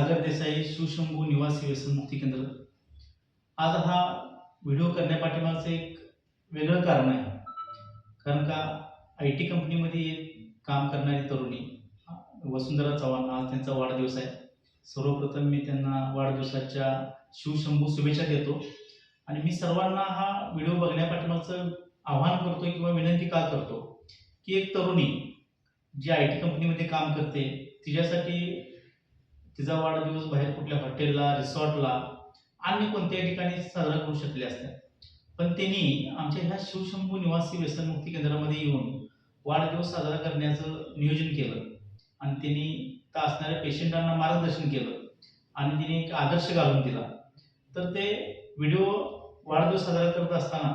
सागर देसाई शिवशंभू निवासी व्यसनमुक्ती केंद्र। आज हा व्हिडिओ करण्यापाठीमागचं एक वेगळं कारण आहे। कारण का IT कंपनीमध्ये काम करणारी तरुणी वसुंधरा चव्हाण, आज त्यांचा वाढदिवस आहे। सर्वप्रथम मी त्यांना वाढदिवसाच्या शिवशंभू शुभेच्छा देतो आणि मी सर्वांना हा व्हिडिओ बघण्यापाठीमागचं आवाहन करतो किंवा विनंती का करतो की एक तरुणी जी IT कंपनीमध्ये काम करते, तिच्यासाठी तिचा वाढदिवस बाहेर कुठल्या हॉटेलला, रिसॉर्टला आणि कोणत्याही ठिकाणी साजरा करू शकले असते, पण त्यांनी आमच्या ह्या शिवशंभू निवासी व्यसनमुक्ती केंद्रामध्ये येऊन वाढदिवस साजरा करण्याचं नियोजन केलं आणि त्यांनी त्या असणाऱ्या पेशंटांना मार्गदर्शन केलं आणि तिने एक आदर्श घालून दिला। तर ते व्हिडिओ वाढदिवस साजरा करत असताना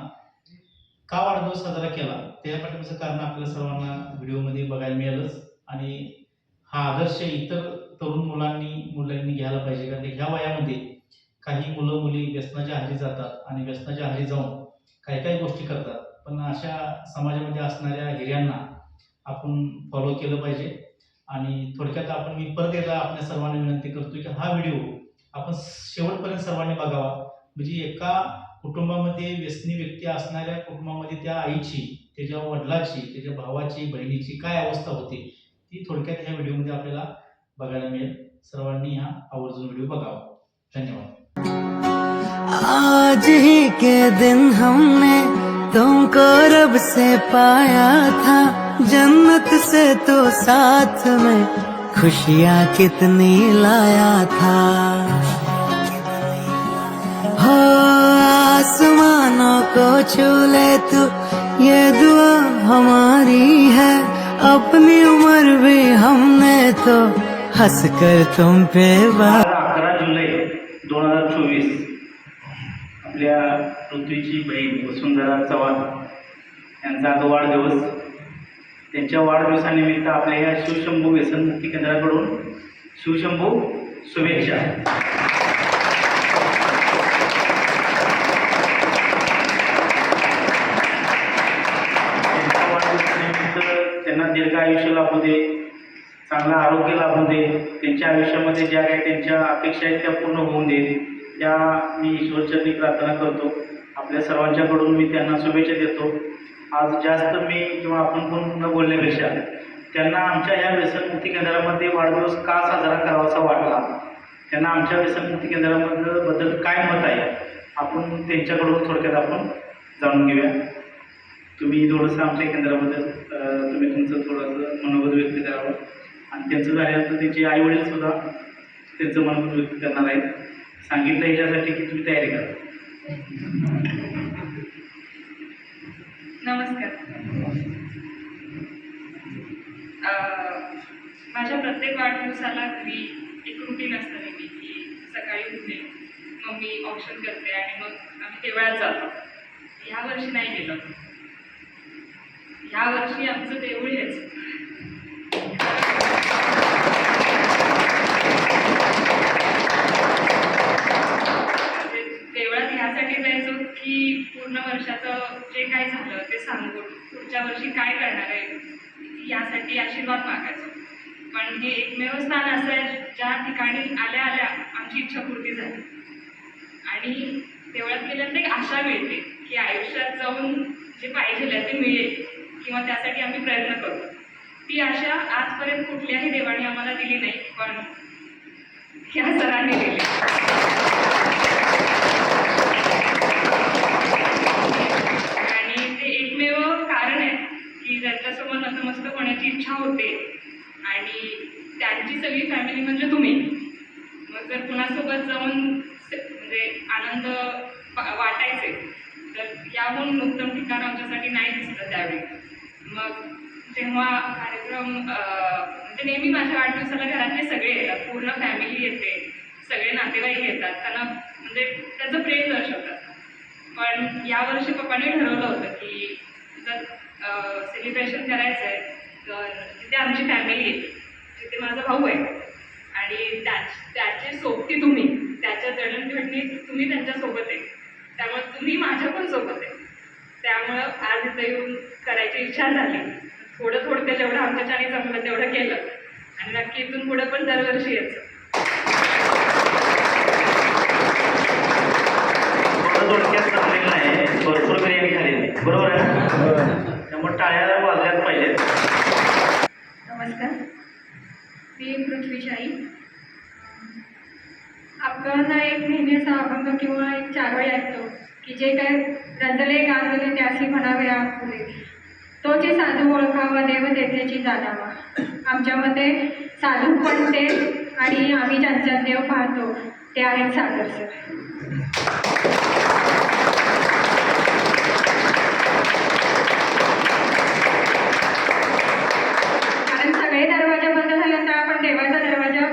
का वाढदिवस साजरा केला त्या पाठीमागचं कारण आपल्याला सर्वांना व्हिडिओमध्ये बघायला मिळालंच आणि हा आदर्श इतर तरुण मुलांनी घ्यायला पाहिजे। कारण ह्या वयामध्ये काही मुलं मुली व्यसनाच्या आहारी जातात आणि व्यसनाच्या आहारी जाऊन काही गोष्टी करतात, पण अशा समाजामध्ये असणाऱ्या हिऱ्यांना आपण फॉलो केलं पाहिजे। आणि थोडक्यात मी परत एकदा आपल्या सर्वांना विनंती करतो की हा व्हिडिओ आपण शेवटपर्यंत सर्वांनी बघावा, म्हणजे एका कुटुंबामध्ये व्यसनी व्यक्ती असणाऱ्या कुटुंबामध्ये त्या आईची, त्याच्या वडिलाची, त्याच्या भावाची, बहिणीची काय अवस्था होते ती थोडक्यात ह्या व्हिडिओमध्ये आपल्याला बघायला मिळेल। सर्वांनी हा आवर्जून व्हिडिओ बघावा। धन्यवाद। आज ही के दिन हमने तुमको रब से पाया था, जन्नत से तो साथ में खुशियाँ कितनी लाया था। हो आसमानों को छू ले तू, ये दुआ हमारी है, अपनी उम्र भी हमने तो हंस कर तुम पे 11 जुलै 2024 आपल्या पृथ्वीची बहीण वसुंधरा चव्हाण यांचा आज वाढदिवस। त्यांच्या वाढदिवसानिमित्त आपल्या या शिवशंभू व्यसनमुक्ती केंद्राकडून शिवशंभू शुभेच्छा। त्यांच्या वाढदिवसानिमित्त त्यांना दीर्घ आयुष्य लाभू दे, चांगलं आरोग्य लाभू दे, त्यांच्या आयुष्यामध्ये ज्या काही त्यांच्या अपेक्षा आहेत त्या पूर्ण होऊन दे, त्या मी ईश्वरचरणी प्रार्थना करतो। आपल्या सर्वांच्याकडून मी त्यांना शुभेच्छा देतो। आज जास्त मी किंवा आपण पण न बोलण्यापेक्षा त्यांना आमच्या ह्या व्यसनमुक्ती केंद्रामध्ये वाढदिवस का साजरा करावासा वाटला, त्यांना आमच्या व्यसनमुक्ती केंद्राबद्दल काय मत आहे, आपण त्यांच्याकडून थोडक्यात आपण जाणून घेऊया। तुम्ही थोडंसं आमच्या केंद्राबद्दल तुम्ही तुमचं थोडंसं मनोगत व्यक्त करावं आणि त्यांचं झाल्यानंतर त्यांचे आईवडील सुद्धा त्यांचं मनोगत व्यक्त करणार आहेत। सांगितलं याच्यासाठी की तुम्ही तयारी करा। नमस्कार। माझ्या प्रत्येक वाढदिवसाला घरी एक रुटीन असतं नेहमी की सकाळी उठणे, मम्मी ऑप्शन करते आणि मग आम्ही देवळात जातो। ह्या वर्षी नाही गेलो। ह्या वर्षी आमचं देऊळ हेच। देवळात ह्यासाठी जायचो की पूर्ण वर्षाचं जे काय झालं ते सांगून पुढच्या वर्षी काय करणार आहे यासाठी आशीर्वाद मागायचो। पण हे एकमेव स्थान असं आहे ज्या ठिकाणी आल्या आल्या आमची इच्छापूर्ती झाली आणि देवळात गेल्यानंतर एक आशा मिळते की आयुष्यात जाऊन जे पाहिजे ते मिळेल किंवा त्यासाठी आम्ही प्रयत्न करू। ती आशा आजपर्यंत कुठल्याही देवाने आम्हाला दिली नाही, पण ह्या सरांनी दिली। आणि ते एकमेव कारण आहे की ज्यांच्यासमोर नतमस्तक होण्याची इच्छा होते आणि त्यांची सगळी फॅमिली म्हणजे तुम्ही। मग जर कुणासोबत जाऊन म्हणजे आनंद वाटायचे तर याहून उत्तम ठिकाण आमच्यासाठी नाही दिसलं त्यावेळी। मग जेव्हा कार्यक्रम म्हणजे नेहमी माझ्या वाढदिवसाला घरातले सगळे येतात, पूर्ण फॅमिली येते, सगळे नातेवाईक येतात, त्यांना म्हणजे त्याचं प्रेम दर्शवतात। पण यावर्षी पप्पांनी ठरवलं होतं की जर सेलिब्रेशन करायचं आहे तर तिथे आमची फॅमिली येते, तिथे माझा भाऊ आहे आणि त्याची सोबती तुम्ही, त्याच्या जडणघडणीत तुम्ही त्यांच्यासोबत आहे, त्यामुळे तुम्ही माझ्या पण सोबत आहे। त्यामुळं आज इथं येऊन करायची इच्छा झाली। थोडं जेवढं आमच्याच्याने जमलं तेवढं केलं आणि नक्की इथून पुढं पण दरवर्षी यायचं। टाळ्या वाजल्याच पाहिजेत. नमस्कार, मी पृथ्वी आई. आपण एक नेहमी असा अभंग किंवा एक चारोळी ऐकतो की जे काय रंजले गाजले त्यासी म्हणावे फुले, तो जे साधू ओळखावा देव तेथेची जाणावा. आमच्यामध्ये साधू पण ते आणि आम्ही ज्यांच्यात देव पाहतो ते आहेत सागर सर. कारण सगळे दरवाजा बंद झाल्यानंतर आपण देवाचा दरवाजा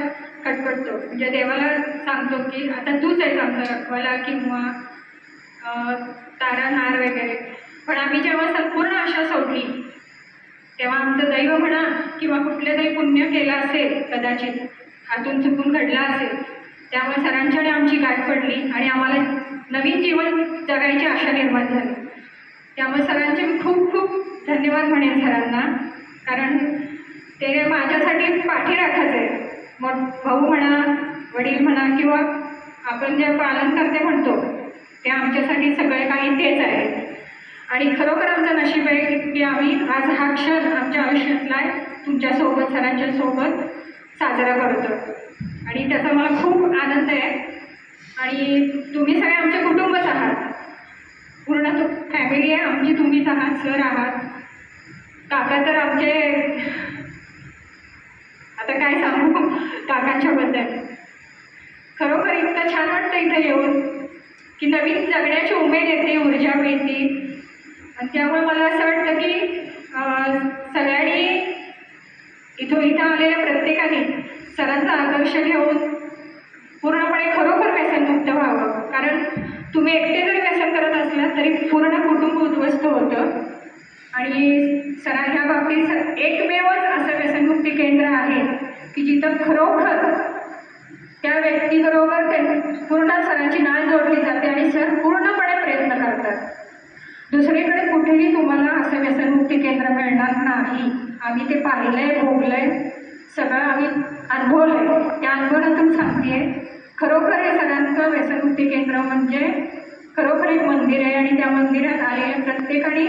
खटखटतो, म्हणजे देवाला सांगतो की आता तूच आहे आमचं मला किंवा तारानार वगैरे. पण आम्ही जेव्हा संपूर्ण आशा सोडली तेव्हा आमचं दैव म्हणा किंवा कुठले तरी पुण्य केलं असेल, कदाचित हातून चुकून घडला असेल, त्यामुळे सरांच्याने आमची गाठ पडली आणि आम्हाला नवीन जीवन जगायची आशा निर्माण झाली. त्यामुळे सरांचे मी खूप खूप धन्यवाद म्हणेन सरांना, कारण ते माझ्यासाठी पाठीराखच आहे. मग भाऊ म्हणा, वडील म्हणा किंवा आपण जे पालनकर्ते म्हणतो ते आमच्यासाठी सगळे काही तेच आहे. आणि खरोखर आमचं नशीब आहे की आम्ही आज हा क्षण आमच्या आयुष्यातला तुमच्यासोबत सरांच्या सोबत साजरा करतो आणि त्याचा मला खूप आनंद आहे. आणि तुम्ही सगळे आमचे कुटुंबच आहात, पूर्ण फॅमिली आहे आमची, तुम्हीच आहात, सर आहात, काका तर आमचे आता काय सांगू काकांच्याबद्दल. खरोखर इतकं छान वाटतं इथं येऊन की नवीन जगण्याची उमेद येते, ऊर्जा मिळते. आणि त्यामुळे मला असं वाटतं की सगळ्यांनी इथं आलेल्या प्रत्येकाने सरांचा आदर्श घेऊन पूर्णपणे खरोखर व्यसनमुक्त व्हावं. कारण तुम्ही एकटे जर व्यसन करत असलात तरी पूर्ण कुटुंब उद्ध्वस्त होतं. आणि सरांच्या बाबतीत एकमेवच असं व्यसनमुक्ती केंद्र आहे की जिथं खरोखर त्या व्यक्तीबरोबर पूर्ण सरांची नाळ जोडली जाते आणि सर पूर्णपणे प्रयत्न करतात. दुसरीकडे कुठेही तुम्हाला असं व्यसनमुक्ती केंद्र मिळणार नाही. आम्ही ते पाहिलंय, भोगलंय, सगळं आम्ही अनुभवलंय. त्या अनुभवातून सांगते, खरोखर हे सगळ्यांचं व्यसनमुक्ती केंद्र म्हणजे खरोखर एक मंदिर आहे आणि त्या मंदिरात आलेल्या प्रत्येकाने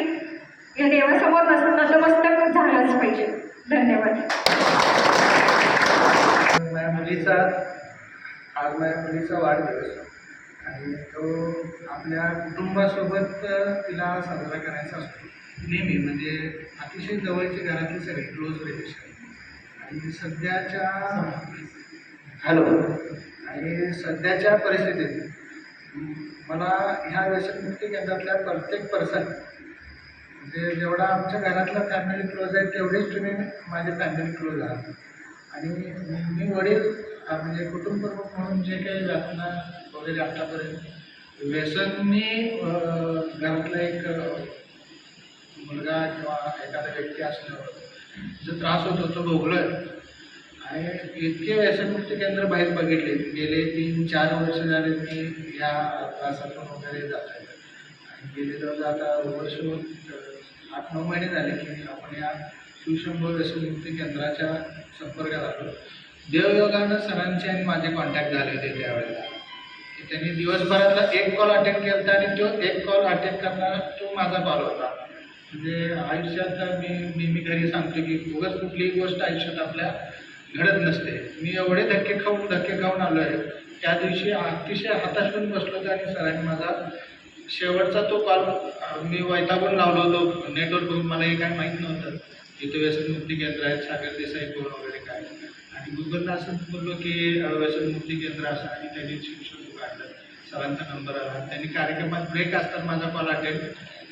या देवासमोर नतमस्तक झालंच पाहिजे. धन्यवाद. आज माझ्या मुलीचा वाढदिवस आणि तो आपल्या कुटुंबासोबत तिला साजरा करायचा असतो नेहमी, म्हणजे अतिशय जवळचे घरातले सगळे क्लोज रिलेशन. आणि सध्याच्या परिस्थितीत मला ह्या व्यसनमुक्ती केंद्रातल्या प्रत्येक पर्सन, म्हणजे जेवढा आमच्या घरातला फॅमिली क्लोज आहे तेवढीच तुम्ही माझी फॅमिली क्लोज आहात. आणि मी वडील म्हणजे कुटुंब प्रमुख म्हणून जे काही व्यापना वगैरे आतापर्यंत व्यसनी घरातला एक मुलगा किंवा एखादा व्यक्ती असण्यावर जो त्रास होतो तो भोगलोय. आणि इतके व्यसनमुक्ती केंद्र बाहेर बघितले, गेले 3-4 वर्ष झाले मी या त्रासातून वगैरे जात आहे. आणि गेले जवळ आता वर्ष 8-9 महिने झाले की आपण या शिवशंभो व्यसनमुक्ती केंद्राच्या संपर्कात आलो. देवयोगानं सरांचे आणि माझे कॉन्टॅक्ट झाले होते त्यावेळेला. त्यांनी दिवसभरातला एक कॉल अटेंड केला होता आणि तो एक कॉल अटेंड करणारा तो माझा कॉल होता. म्हणजे आयुष्यात मी नेहमी घरी सांगतो की उगाच कुठलीही गोष्ट आयुष्यात आपल्या घडत नसते. मी एवढे धक्के खाऊन आलो आहे. त्या दिवशी अतिशय हताश होऊन बसलो होतो आणि सरांनी माझा शेवटचा तो कॉल मी वैतागून लावलो होतो नेटवर्क बघून. मलाही काय माहीत नव्हतं इथं व्यसनमुक्ती केंद्र आहे, सागर देसाई कोण वगैरे काय. आणि गुगलला असं बोललो की व्यसनमुक्ती केंद्र असं, आणि त्यांनी शिक्षण काढलं, सरांचा नंबर आला. त्यांनी कार्यक्रमात ब्रेक असतात माझा कॉल अटेंड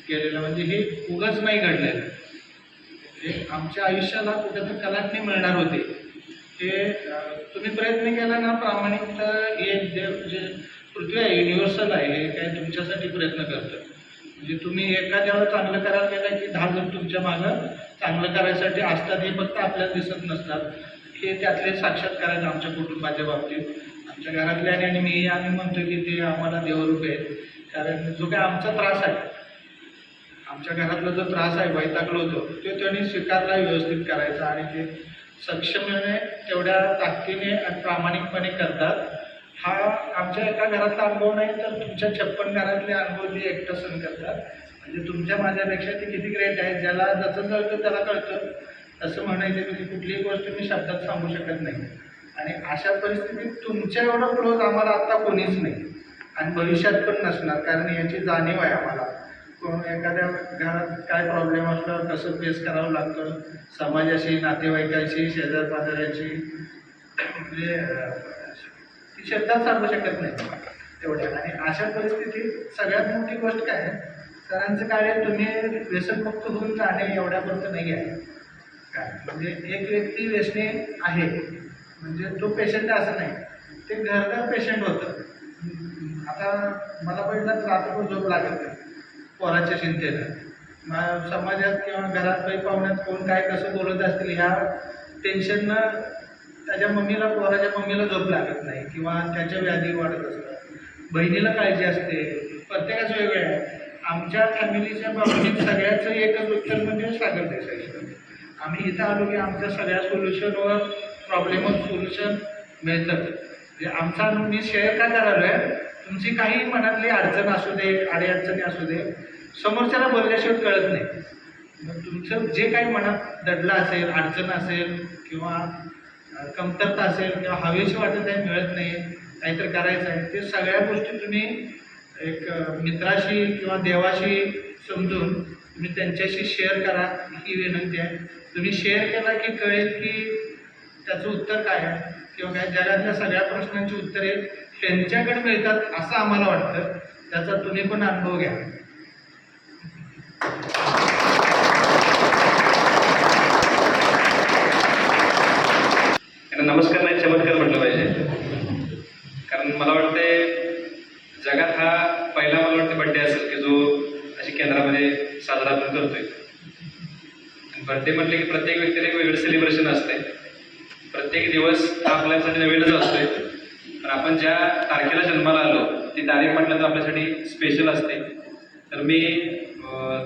केलेला. म्हणजे हे उगाच नाही घडलेलं, हे आमच्या आयुष्याला कुठेतरी कलाटणी मिळणार होते. हे तुम्ही प्रयत्न केला ना प्रामाणिक, तर हे देव जे पृथ्वी आहे युनिव्हर्सल आहे, हे काय तुमच्यासाठी प्रयत्न करतं. म्हणजे तुम्ही एखाद्याला चांगलं करायला गेला की 10 जण तुमच्या मागं चांगलं करायसाठी असतात. हे फक्त आपल्याला दिसत नसतात. हे त्यातले साक्षात्कार आहेत आमच्या कुटुंबाच्या बाबतीत. आमच्या घरातल्याने आणि मी आम्ही म्हणतो की ते आम्हाला देवरूप आहेत. कारण जो काय आमचा त्रास आहे, आमच्या घरातला जो त्रास आहे, वैतागलो होतो, तो त्यांनी स्वीकारला, व्यवस्थित करायचा. आणि ते सक्षमपणे तेवढ्या ताकदीने आणि प्रामाणिकपणे करतात. हा आमच्या एका घरातला अनुभव नाही तर तुमच्या 56 घरातले अनुभव ते एकटं सहन करतात. म्हणजे तुमच्या माझ्यापेक्षा ती किती ग्रेट आहे. ज्याला जसं कळतं त्याला कळतं असं म्हणायचं, म्हणजे कुठलीही गोष्ट मी शब्दात सांगू शकत नाही. आणि अशा परिस्थितीत तुमच्या एवढं क्लोज आम्हाला आत्ता कोणीच नाही आणि भविष्यात पण नसणार, कारण याची जाणीव आहे आम्हाला. कोण एखाद्या घरात काय प्रॉब्लेम असल्यावर कसं फेस करावं लागतं, समाजाशी, नातेवाईकाशी, शेजारपाजाऱ्याची, म्हणजे ती शब्दात सांगू शकत नाही तेवढ्या. आणि अशा परिस्थितीत सगळ्यात मोठी गोष्ट काय आहे, सरांचं कार्य तुम्ही व्यसनमुक्त होऊन जाणे एवढ्यापर्यंत नाही आहे काय. म्हणजे एक व्यक्ती व्यसनी आहे म्हणजे तो पेशंट असं नाही, ते घरदार पेशंट होतं. आता मला पहिलं रात्रभर झोप लागत नाही पोराच्या चिंतेनं, समाजात किंवा घरात काही पाहुण्यात कोण काय कसं बोलत असतील ह्या टेन्शननं त्याच्या मम्मीला, पोराच्या मम्मीला झोप लागत नाही किंवा त्याच्या व्याधी वाढत असतात, बहिणीला काळजी असते, प्रत्येकाचं वेगळं आहे. आमच्या फॅमिलीच्या बाबतीत सगळ्याचं एकच उत्तर म्हणजे सागर देसाई. आम्ही इथं आलो की आमच्या सगळ्या सोल्युशनवर प्रॉब्लेमवर सोल्युशन मिळतं. म्हणजे आमचा मी शेअर का करालो आहे, तुमची काही मनातली अडचण असू दे, अडीअडचणी असू दे, समोरच्याला बोलल्याशिवाय कळत नाही. मग तुमचं जे काही मनात दडलं असेल, अडचण असेल किंवा कमतरता असेल किंवा हवेशी वाटत आहे, मिळत नाही, काहीतरी करायचं आहे, ते सगळ्या गोष्टी तुम्ही एक मित्राशी किंवा देवाशी समजून तुम्ही त्यांच्याशी शेअर करा, ही विनंती आहे. तुम्ही शेअर केला की कळेल की त्याचं उत्तर काय आहे किंवा काय. जगातल्या सगळ्या प्रश्नांची उत्तरे त्यांच्याकडे मिळतात असं आम्हाला वाटतं. त्याचा तुम्ही पण अनुभव घ्या. नमस्कार नाही, चमत्कार म्हटलं पाहिजे. कारण मला वाटते जगात हा पहिला मला वाटतं बड्डे असेल की जो अशी केंद्रामध्ये साजरा आपण करतोय. बड्डे म्हटले की प्रत्येक व्यक्तीला एक वेगळं सेलिब्रेशन असते. प्रत्येक दिवस हा आपल्यासाठी नवीनच असतोय. पण आपण ज्या तारखेला जन्माला आलो ती तारीख म्हटलं तर आपल्यासाठी स्पेशल असते. तर मी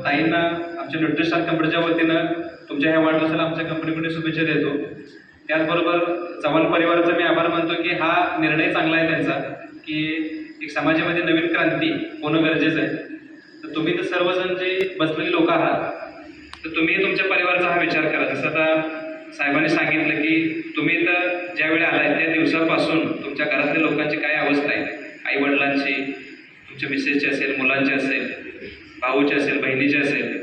ताईंना आमच्या न्यूट्रिस्टार कंपनीच्या वतीनं तुमच्या ह्या वाढदिवसाला आमच्या कंपनीकडे शुभेच्छा देतो. त्याचबरोबर चव्हाण परिवाराचा मी आभार मानतो की हा निर्णय चांगला आहे त्यांचा की एक समाजामध्ये नवीन क्रांती होणं गरजेचं आहे. तर तुम्ही तर सर्वजण जे बसलेले लोक आहात तर तुम्ही तुमच्या परिवाराचा हा विचार करा. जसं आता साहेबांनी सांगितलं की तुम्ही तर ज्यावेळी आलाय त्या दिवसापासून तुमच्या घरातल्या लोकांची काय अवस्था आहे, आईवडिलांची, तुमच्या मिसेसची असेल, मुलांची असेल, भाऊची असेल, बहिणीची असेल.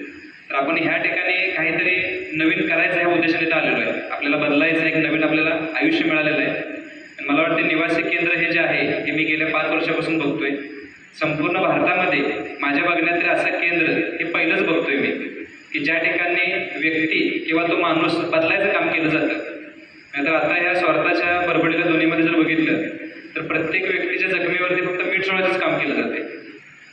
तर आपण ह्या ठिकाणी काहीतरी नवीन करायचं ह्या उद्देशाने इथं आलेलो आहे. आपल्याला बदलायचं आहे, एक नवीन आपल्याला आयुष्य मिळालेलं आहे. आणि मला वाटते निवासी केंद्र हे जे आहे हे मी गेल्या 5 वर्षापासून बघतोय. संपूर्ण भारतामध्ये माझ्या बघण्यात तरी असं केंद्र हे पहिलंच बघतोय मी की ज्या ठिकाणी व्यक्ती किंवा तो माणूस बदलायचं काम केलं जातं. नाहीतर आता ह्या स्वार्थाच्या बडबडीला दोन्हीमध्ये जर बघितलं तर प्रत्येक व्यक्तीच्या जखमेवरती फक्त मीठ सोडायचंच काम केलं जाते.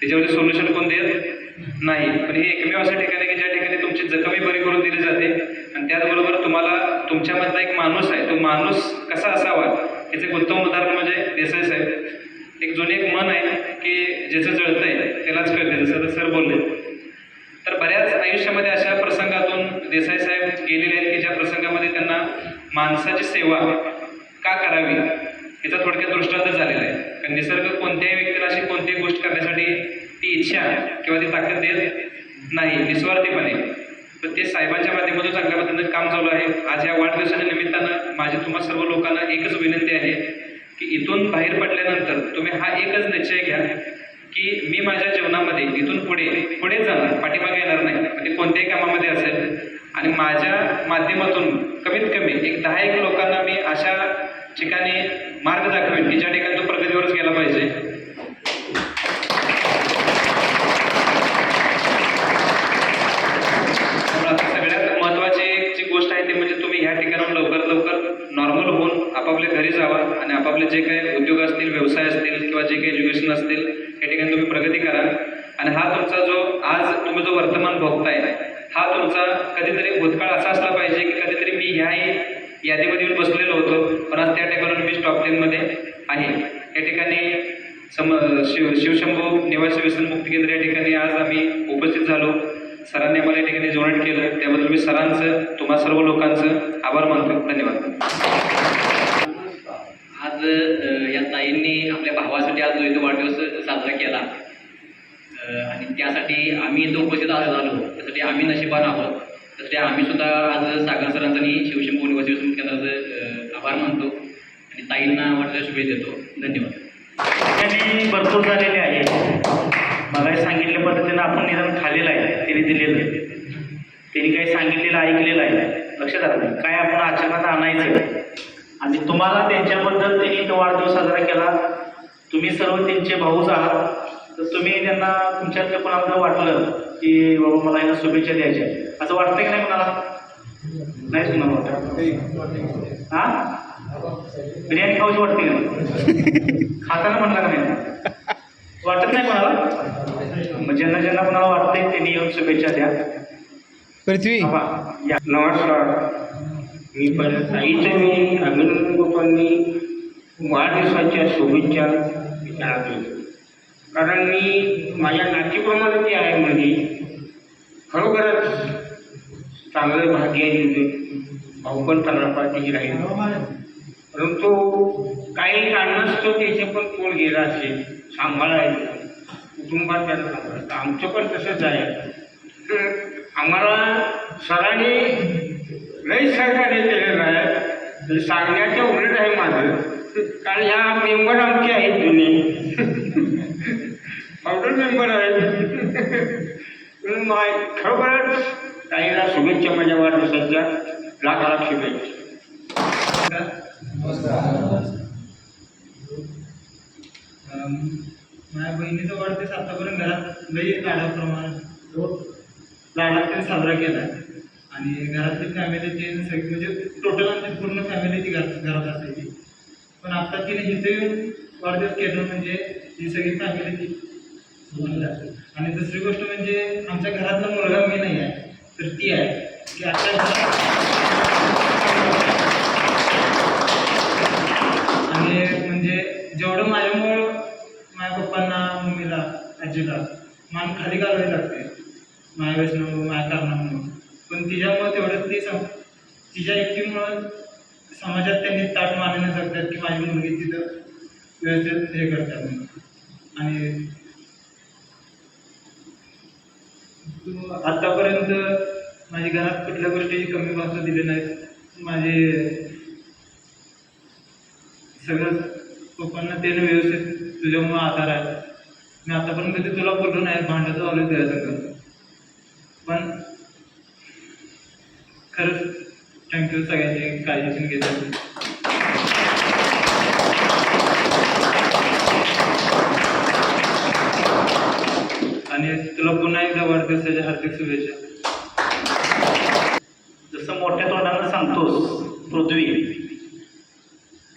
त्याच्यावरती सोल्युशन कोण देत नाही. पण हे एकमेव असं ठिकाण आहे की ज्या ठिकाणी तुमची जखमी बरी करून दिली जाते. आणि त्याचबरोबर तुम्हाला तुमच्यामधला एक माणूस आहे, तो माणूस कसा असावा याचं एक उत्तम उदाहरण म्हणजे देसाई साहेब. एक जुनी एक मन आहे की ज्याचं जळतंय त्यालाच कळते, जसं सर बोलले. तर बऱ्याच आयुष्यामध्ये अशा प्रसंगातून देसाई साहेब गेलेले आहेत की ज्या प्रसंगामध्ये त्यांना माणसाची सेवा का करावी याचा थोडक्यात दृष्टांत झालेला आहे. कारण निसर्ग कोणत्याही व्यक्तीला अशी कोणतीही गोष्ट करण्यासाठी ती इच्छा किंवा ती ताकद देत नाही निस्वार्थीपणे. तर ते साहेबांच्या माध्यमातून चांगल्या पद्धतीनं काम चालू आहे. आज या वाढदिवसाच्या निमित्तानं माझी तुम्हा सर्व लोकांना एकच विनंती आहे की इथून बाहेर पडल्यानंतर तुम्ही हा एकच निश्चय घ्या की मी माझ्या जीवनामध्ये इथून पुढे जाणार, पाठीमागे येणार नाही. ते कोणत्याही कामामध्ये असेल. आणि माझ्या माध्यमातून कमीत कमी एक 10 लोकांना मी अशा ठिकाणी मार्ग दाखवेन की ज्या ठिकाणी तो प्रगतीवरच गेला पाहिजे. सगळ्यात महत्त्वाची जी गोष्ट आहे ती म्हणजे तुम्ही ह्या ठिकाणाहून लवकर नॉर्मल होऊन आपापल्या घरी जावा आणि आपापले जे काही उद्योग असतील, व्यवसाय असतील किंवा जे काही एज्युकेशन असतील या ठिकाणी तुम्ही प्रगती करा. आणि हा तुमचा जो आज तुम्ही जो वर्तमान भोगताय हा तुमचा कधीतरी भूतकाळ असा असला पाहिजे की कधीतरी मी ह्याही यादीमध्ये येऊन बसलेलो होतो पण आज त्या ठिकाणी मी टॉप 10 मध्ये आहे. या ठिकाणी शिवशंभू निवासी व्यसन मुक्ती केंद्र या ठिकाणी आज आम्ही उपस्थित झालो. सरांनी आम्हाला या ठिकाणी जोडट केलं, त्याबद्दल मी सरांचं तुम्हा सर्व लोकांचं आभार मानतो. धन्यवाद. आज या ताईंनी आपल्या भावासाठी आज जो इथं वाढदिवस साजरा केला आणि त्यासाठी आम्ही इथं उपस्थित झालो त्यासाठी आम्ही नशिबान आहोत. त्यासाठी आम्ही सुद्धा आज सागर सरांचं आणि शिवशंभू निवासी व्यसन केंद्राचं आभार मानतो आणि ताईंना वाटतं शुभेच्छा देतो. धन्यवाद. त्यांनी भरपूर झालेले आहे. मला सांगितल्या पद्धतीनं आपण निदान खाल्लेलं आहे, त्यांनी दिलेलं आहे, त्यांनी काही सांगितलेलं ऐकलेलं आहे. लक्षात आलं काय आपण आचरणात आणायचं. आणि तुम्हाला त्यांच्याबद्दल त्यांनी तो वाढदिवस साजरा केला. तुम्ही सर्व त्यांचे भाऊच आहात, तर तुम्ही त्यांना तुमच्यातल्या कोणाला वाटलं की बाबा मला यांना शुभेच्छा द्यायच्या असं वाटतं की नाही कोणाला? नाही तुम्हाला वाटतं? हां, बिर्याणी खाऊची वाटते का नाही? खाताना म्हणला का नाही? वाटत नाही कोणाला? मग ज्यांना ज्यांना कोणाला वाटतंय त्यांनी येऊन शुभेच्छा द्या. पृथ्वी या. नमस्कार. मी परत ताईचं मी अभिनंदन गोपांनी वाढदिवसाच्या शुभेच्छा विचारतो. कारण मी माझ्या नातीप्रमाणे ती आहे म्हणजे खरोखरच चांगलं भाग्य आहे तुझे. भाऊ पण चांगला पाठीची राहील, परंतु काही कारणास्तव त्याचे पण कोण गेला असेल सांभाळायचं कुटुंबात त्याला सांभाळायचं. आमचं पण तसंच आहे. तर आम्हाला सरांनी लई सहकार्य केलेलं आहे. ते सांगण्याच्या उलट आहे माझं, कारण ह्या मेंबर आमचे आहेत जुने ऑर्डर मेंबर आहेत. खरोखरच ताईला शुभेच्छा माझ्या वाढदिवसाच्या. लाख लाख शुभेच्छा. माझ्या बहिणीचा वाढदिवस आतापर्यंत घरात लई लाडात साजरा केला आहे. आणि घरातली फॅमिली ती सगळी म्हणजे टोटल आमची पूर्ण फॅमिली ती घरात असायची. पण आता तिने इथे येऊन वाढदिवस केलं म्हणजे ही सगळी फॅमिली ती बोलली असते. आणि दुसरी गोष्ट म्हणजे आमच्या घरातला मुलगा मी नाही आहे, तर ती आहे की आता आणि म्हणजे जेवढं माझ्यामुळं माझ्या पप्पांना मम्मीला आजीला मान खाली घालावी लागते माझ्या व्यसनामुळं माझ्या कारणामुळं, पण तिच्यामुळं तेवढंच ती तिच्या एकटीमुळं समाजात त्यांनी ताट मानाने जगतात की माझी मुलगी तिथं व्यवस्थित हे करतात म्हणून. आणि आतापर्यंत माझ्या घरात कुठल्या गोष्टीची कमी भाषा दिली नाही. माझे सगळं पप्पांना त्याने व्यवस्थित तुझ्यामुळं आधार आहे. मी आतापर्यंत कधी तुला बोललो नाही, भांडत आलो तुझ्या सगळं. पण खरंच थँक्यू सगळ्यांची काळजी घेतली. आणि तुला पुन्हा एकदा वाढदिवसाच्या हार्दिक शुभेच्छा. जसं मोठ्या तोंडानं सांगतोस पृथ्वी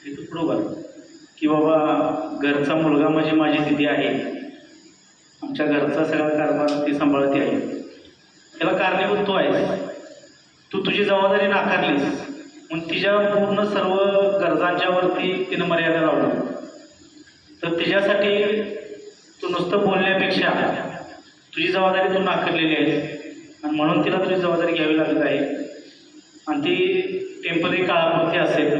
हे तू बरोबर की बाबा घरचा मुलगा म्हणजे माझी दिदी आहे, आमच्या घरचा सगळा कारभार ती सांभाळते आहे. त्याला कारणीभूत तू आहेस. तू तुझी जबाबदारी नाकारलीस म्हणून तिच्या पूर्ण सर्व गरजांच्यावरती तिनं मर्यादा लावली. तर तिच्यासाठी तू नुसतं बोलण्यापेक्षा तुझी जबाबदारी तू नाकारलेली आहेस आणि म्हणून तिला तुझी जबाबदारी घ्यावी लागत आहे. आणि ती टेम्पररी काळापुरती असेल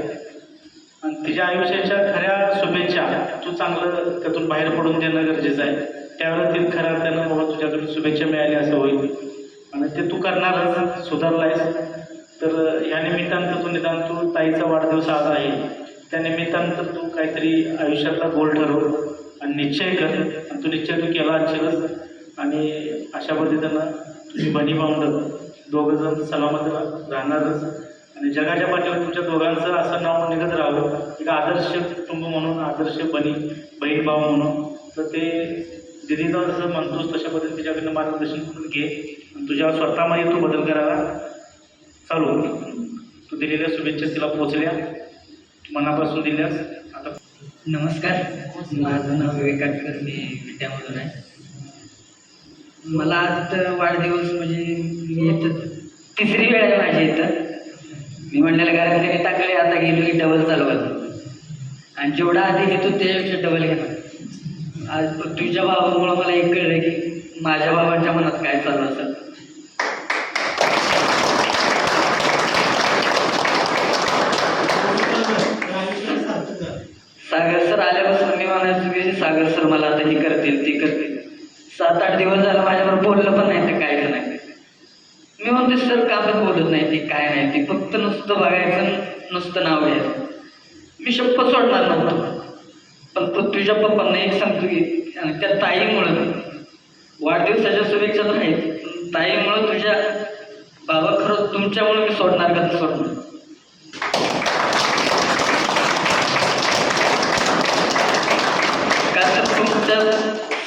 आणि तिच्या आयुष्याच्या खऱ्या शुभेच्छा तू चांगलं त्यातून बाहेर पडून देणं गरजेचं आहे. त्यावेळेस ती खऱ्या अर्थानं बाबा तुझ्याकडून शुभेच्छा मिळाल्या असं होईल आणि ते तू करणारच सुधारलायस. तर ह्या निमित्तानं तू निदान तू ताईचा वाढदिवस आज आहे त्या निमित्तानं तर तू काहीतरी आयुष्यातला गोल ठरव आणि निश्चय कर. आणि तू निश्चय तू केला असेलच आणि अशा पद्धतीनं तुझी बनी भावंड दोघं जण सलामत राहणारच आणि जगाच्या पाठीवर तुमच्या दोघांचं असं नाव निघत राहावं एक आदर्श कुटुंब म्हणून, आदर्श बहीण भाव म्हणून. तर ते दिदीचं जसं म्हणतोस तशा पद्धतीने तिच्याकडनं मार्गदर्शन करून घे आणि तुझ्या स्वतःमध्ये तू बदल करायला चालू. तू दिलेल्या शुभेच्छा तिला पोचल्या, मनापासून दिल्यास. आता नमस्कार, माझं नाव विवेकाटकर, मी विद्यामधून आहे. मला आज तर वाढदिवस म्हणजे मी इथं तिसरी वेळ आहे माझ्या इथं. मी म्हणलेलं घरातले टाकले, आता गेलो की डबल चालवलं आणि जेवढा आधी घेतो त्याच्यापेक्षा डबल घेणार. आज तुझ्या बाबामुळं मला एक कळलं की माझ्या बाबांच्या मनात काय चालू असेल. सागर सर आल्यापासून मी म्हणायचो की सागर सर मला आता हे करतील ते करतील. 7-8 वाढदिवस झाला माझ्याबरोबर बोललं पण नाही ते काहीच नाही. मी म्हणते सर का पण बोलत नाही ते काय नाही ते फक्त नुसतं बघायचं नुसतं नाव घ्यायचं. मी शपथ सोडणार नव्हतो. पण पृथ्वीच्या पप्पांना एक सांगतो की आणि त्या ताईमुळं वाढदिवसाच्या शुभेच्छा तर आहेत पण ताईमुळं तुझ्या बाबा खरंच तुमच्यामुळे मी सोडणार का तर सोडणार. का तर तुमच्या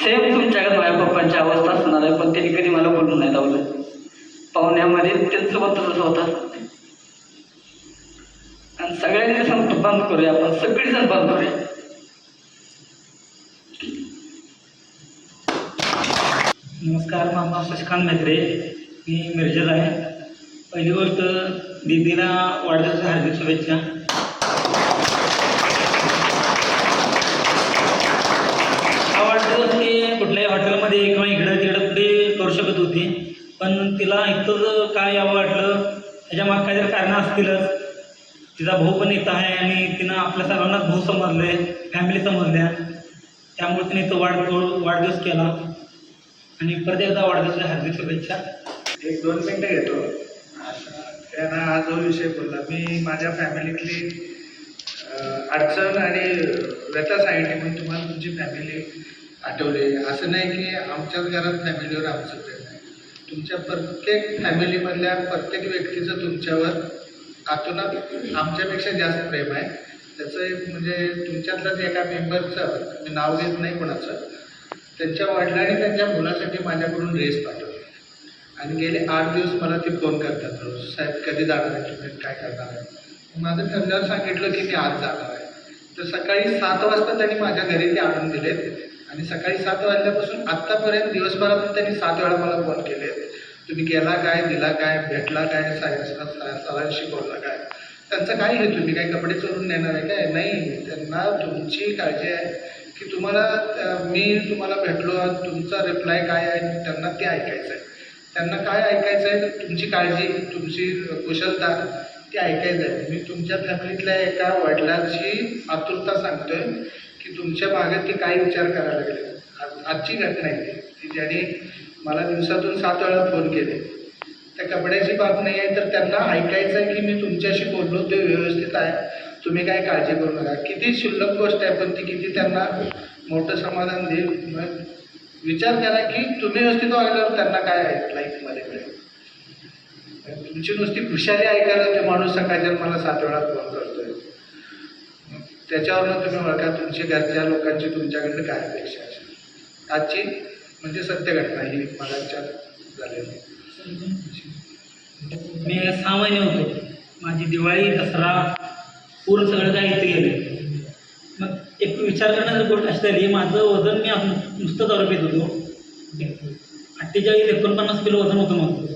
सेम तुमच्याकडे माझ्या पप्पांची अवस्था असणार आहे पण त्यांनी कधी मला बोलून नाही लावलं. पाहुण्यामध्ये त्यांचं पण तसंच होतं. आणि सगळ्यांनी सांगतो बंद करूया आपण सगळेजण बंद करूया. नमस्कार, मामा शशिकांत मेत्रे, मी मिरजेत आहे. पहिली गोष्ट दीदीला वाढदिवसाच्या हार्दिक शुभेच्छा. हा वाढदिवस ती कुठल्याही हॉटेलमध्ये किंवा इकडं तिकडं कुठे करू शकत होती पण तिला इथंच काय यावं वाटलं त्याच्या मागे काहीतरी कारणं असतीलच. तिचा भाऊ पण इथं आहे आणि तिनं आपल्या सर्वांनाच भाऊ समजले, फॅमिली समजल्या, त्यामुळे तिने इथं वाढदिवस केला. आणि परत एकदा वाढदिवसाच्या हार्दिक शुभेच्छा. 1-2 मिनटं घेतो. त्यांना हा जो विषय बोलला मी माझ्या फॅमिलीतली अडचण आणि व्यथा सांगितली म्हणून तुम्हाला तुमची फॅमिली आठवली. असं नाही की आमच्याच घरात फॅमिलीवर आमचं प्रेम आहे. तुमच्या प्रत्येक फॅमिलीमधल्या प्रत्येक व्यक्तीचं तुमच्यावर आतून आमच्यापेक्षा जास्त प्रेम आहे. त्याचं एक म्हणजे तुमच्यातल्याच एका मेंबरचं मी नाव घेत नाही कोणाचं त्यांच्या वडिलांनी त्यांच्या मुलासाठी माझ्याकडून ड्रेस पाठवले आणि गेले 8 दिवस मला ते फोन करतात रोज, साहेब कधी जाणार आहे तुम्ही, काय करणार आहे. माझं ठरल्यावर सांगितलं की मी आज जाणार आहे. तर सकाळी 7 वाजता त्यांनी माझ्या घरी ते आणून दिलेत आणि सकाळी 7 वाजल्यापासून आत्तापर्यंत दिवसभरात त्यांनी 7 वेळा मला फोन केले. तुम्ही गेला काय, दिला काय, भेटला काय, सरांशी बोलला काय. त्यांचं काय हे तुम्ही काय कपडे चोरून नेणार आहे काय, नाही. त्यांना तुमची काळजी आहे की तुम्हाला मी तुम्हाला भेटलो तुमचा रिप्लाय काय आहे त्यांना ते ऐकायचं आहे. त्यांना काय ऐकायचं आहे तुमची काळजी, तुमची कुशलता ते ऐकायचं आहे. मी तुमच्या फॅमिलीतल्या एका वडिलांची आतुरता सांगतोय की तुमच्या मागे ते काय विचार करायला लागले. आजची घटना आहे ती ज्याने मला दिवसातून 7 वेळा फोन केले. त्या कपड्याची बाब नाही आहे तर त्यांना ऐकायचं आहे की मी तुमच्याशी बोललो ते व्यवस्थित आहे, तुम्ही काय काळजी करू नका. किती क्षुल्लक गोष्ट आहे पण ती किती त्यांना मोठं समाधान देईल. मग विचार करा की तुम्ही व्यवस्थित वागल्यावर त्यांना काय आहे लाईफमध्ये मिळेल. तुमची नुसती खुशाली ऐकायला ते माणूस सकाळच्या मला 7 वेळा फोन करतोय. त्याच्यावरनं तुम्ही ओळखा तुमच्या घरच्या लोकांची तुमच्याकडनं काय अपेक्षा असेल. आजची म्हणजे सत्य घटना ही मला झालेली. मी 6 महिने होतो. माझी दिवाळी, दसरा पूर्ण सगळं काही इथे गेले. मग एक विचार करण्याची गोष्ट अशी झाली, माझं वजन मी नुसतं दारू पित होतो. 48-49 किलो वजन होतं माझं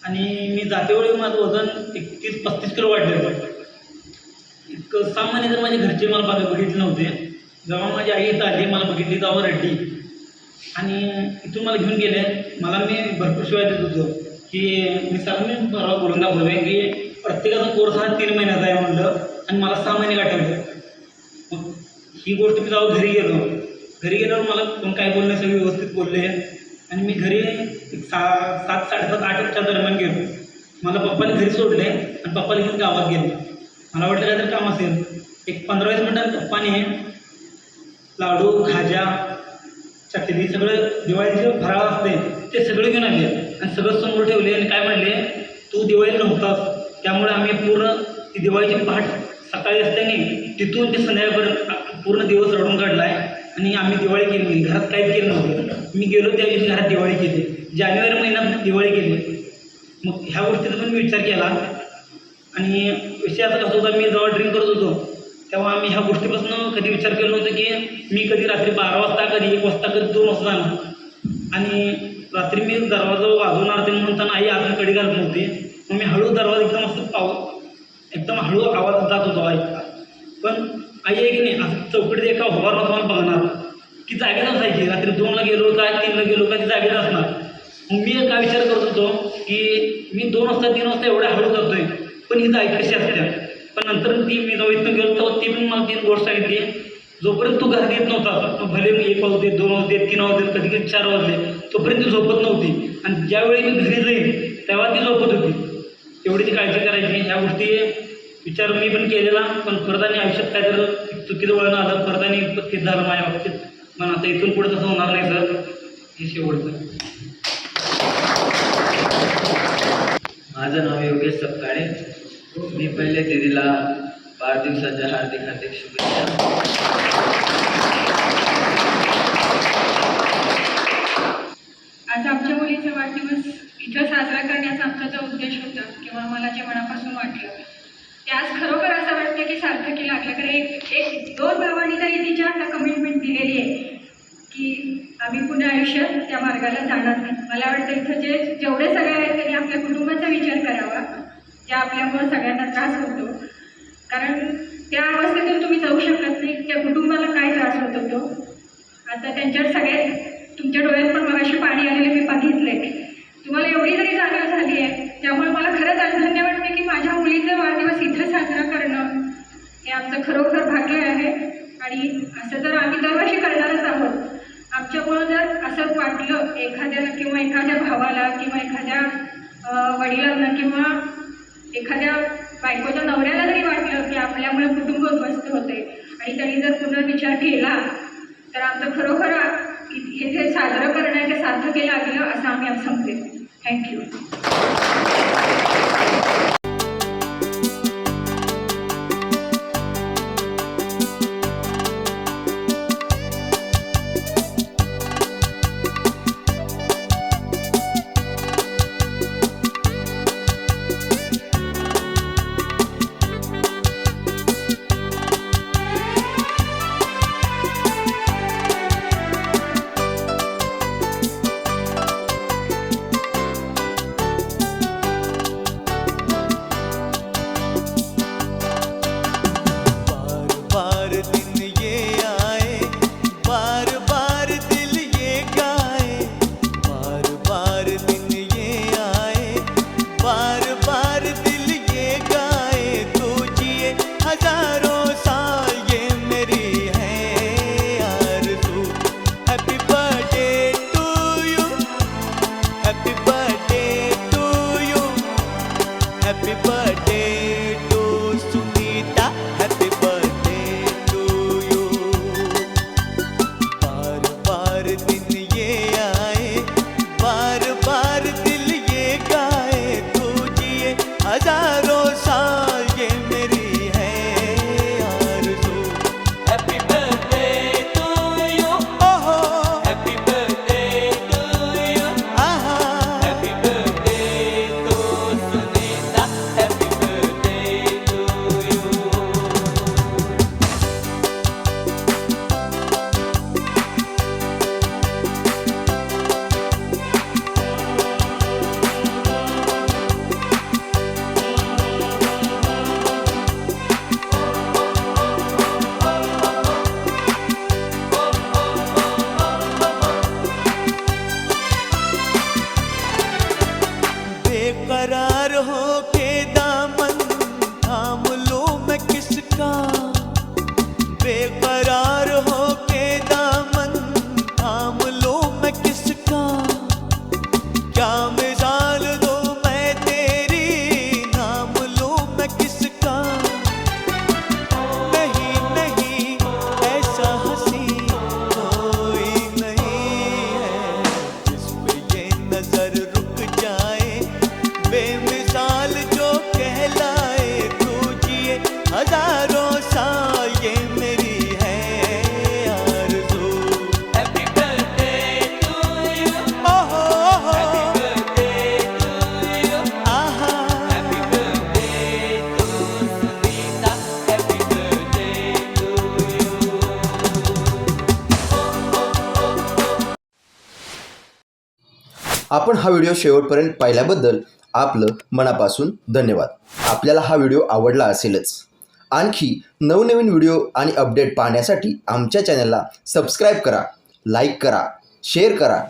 आणि मी जातेवेळी माझं वजन 31-35 किलो वाढलं होतं. इतकं 6 महिने जर माझे घरचे मला बघितले नव्हते. जेव्हा माझी आई इथं आली मला बघितली तेव्हा रडली आणि इथून मला घेऊन गेले. मला मी भरपूर शिवाय देत होतो की मी सरांनी परवा बोलून दाखवतो की प्रत्येकाचा कोर्स हा 3 महिन्याचा आहे म्हणलं आणि मला 6 महिने गाठवले. मग ही गोष्ट मी जेव्हा घरी गेल्यावर मला कोण काय बोलणे सगळे व्यवस्थित बोलले आणि मी घरी 7-7:30-8च्या दरम्यान गेलो. मला पप्पाने घरी सोडले आणि पप्पाला घेऊन गावात गेले. मला वाटलं काहीतरी काम असेल. एक 15-20 मिनिटांत पप्पाने लाडू, खाजा, चकली सगळं दिवाळीचे फराळ असते ते सगळे घेऊन आले आणि सगळं समोर ठेवले आणि काय म्हणले, तू दिवाळीला नव्हतास त्यामुळे आम्ही पूर्ण ती दिवाळीची पहाट सकाळी असताना तिथून ते संध्याकाळपर्यंत पूर्ण दिवस रडून काढला आहे आणि आम्ही दिवाळी केली नाही. घरात काहीच केलं नव्हतं. मी गेलो त्या दिवशी घरात दिवाळी केली. जानेवारी महिन्यात दिवाळी केली. मग ह्या गोष्टीचा पण मी विचार केला आणि विषय असा कसा होता, मी जेव्हा ड्रिंक करत होतो तेव्हा आम्ही ह्या गोष्टीपासून कधी विचार केला नव्हतं की मी कधी रात्री 12 वाजता, कधी 1 वाजता, कधी 2 वाजता जाणार. आणि रात्री मी दरवाजा वाजवणार ते म्हणताना आई आतून कडी घालत नव्हती. मग मी हळू दरवाजा एकदम हळू आवाज जात होतो ऐकता. पण आई आहे की नाही असं चौकटीत एका उभारला तुम्हाला बघणार की जागेत असायची. रात्री 2ला गेलो काय 3ला गेलो का ती जागेत असणार. मग मी काय विचार करत होतो की मी 2 वाजता 3 वाजता एवढ्या हळू जातोय पण ही जागी कशी असते. पण नंतर मी जेव्हा इथून गेलो तेव्हा ती पण मला 3 गोष्ट सांगितली जोपर्यंत तो घरात येत नव्हता, भले 1 वाजले, 2 वाजले, 3 वाजले, कधी कधी 4 वाजले, तोपर्यंत ती झोपत नव्हती. आणि ज्यावेळी मी घरी जाईल तेव्हा ती झोपत होती. एवढी ती काळजी करायची. ह्या गोष्टी विचार मी पण केलेला, पण परत आणि आयुष्यात काय तर चुकीचं वळण आलं, परत आणि तेच झालं माझ्या बाबतीत. पण आता इथून पुढे तसं होणार नाही सर, हे शेवटचं. माझं नाव योगेश सपकाळे. मी पहिले दीदीला वाढदिवसाच्या हार्दिक हार्दिक शुभेच्छा. आज आमच्या मुलीचा वाढदिवस इथं साजरा करण्याचा आमचा जो उद्देश होता किंवा मला जे मनापासून वाटलं ते आज खरोखर असं वाटतं की सार्थकी लागलं. कारण एक 2 भावांनी तरी तिच्या आता कमिटमेंट दिलेली आहे की आम्ही पुढे आयुष्यात त्या मार्गाला जाणार नाही. मला वाटतं इथं जेवढे सगळे आहेत त्यांनी आपल्या कुटुंबाचा विचार करावा, ज्या आपल्यामुळे सगळ्यांना त्रास होतो. कारण त्या अवस्थेतून तुम्ही जाऊ शकत नाही, त्या कुटुंबाला काय त्रास होत होतो. आता त्यांच्यावर सगळे तुमच्या डोळ्यात पण मगाशी पाणी आलेले मी बघितले. तुम्हाला एवढी जरी जाणीव झाली आहे, त्यामुळे मला खरंच आज धन्य वाटते की माझ्या मुलीचा वाढदिवस इथं साजरा करणं हे आमचं खरोखर भाग्य आहे. आणि असं जर आम्ही दरवर्षी करणारच आहोत. आमच्यामुळं जर असं वाटलं एखाद्याला किंवा एखाद्या भावाला किंवा एखाद्या वडिलांना किंवा एखाद्या बायकोच्या नवऱ्याला जरी वाटलं की आपल्यामुळे कुटुंब उद्ध्वस्त होते आणि त्यांनी जर पुनर्विचार केला तर आमचं खरोखर हे जे साजरं करणं आहे ते सार्थकी लागलं असं आम्ही समजेल. थँक्यू. आपण हा व्हिडिओ शेवटपर्यंत पाहिल्याबद्दल आपलं मनापासून धन्यवाद. आपल्याला हा व्हिडिओ आवडला असेलच. आणखी नवनवीन व्हिडिओ आणि अपडेट पाहण्यासाठी आमच्या चॅनलला सबस्क्राईब करा, लाईक करा, शेअर करा,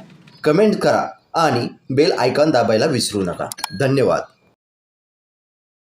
कमेंट करा आणि बेल आयकॉन दाबायला विसरू नका. धन्यवाद.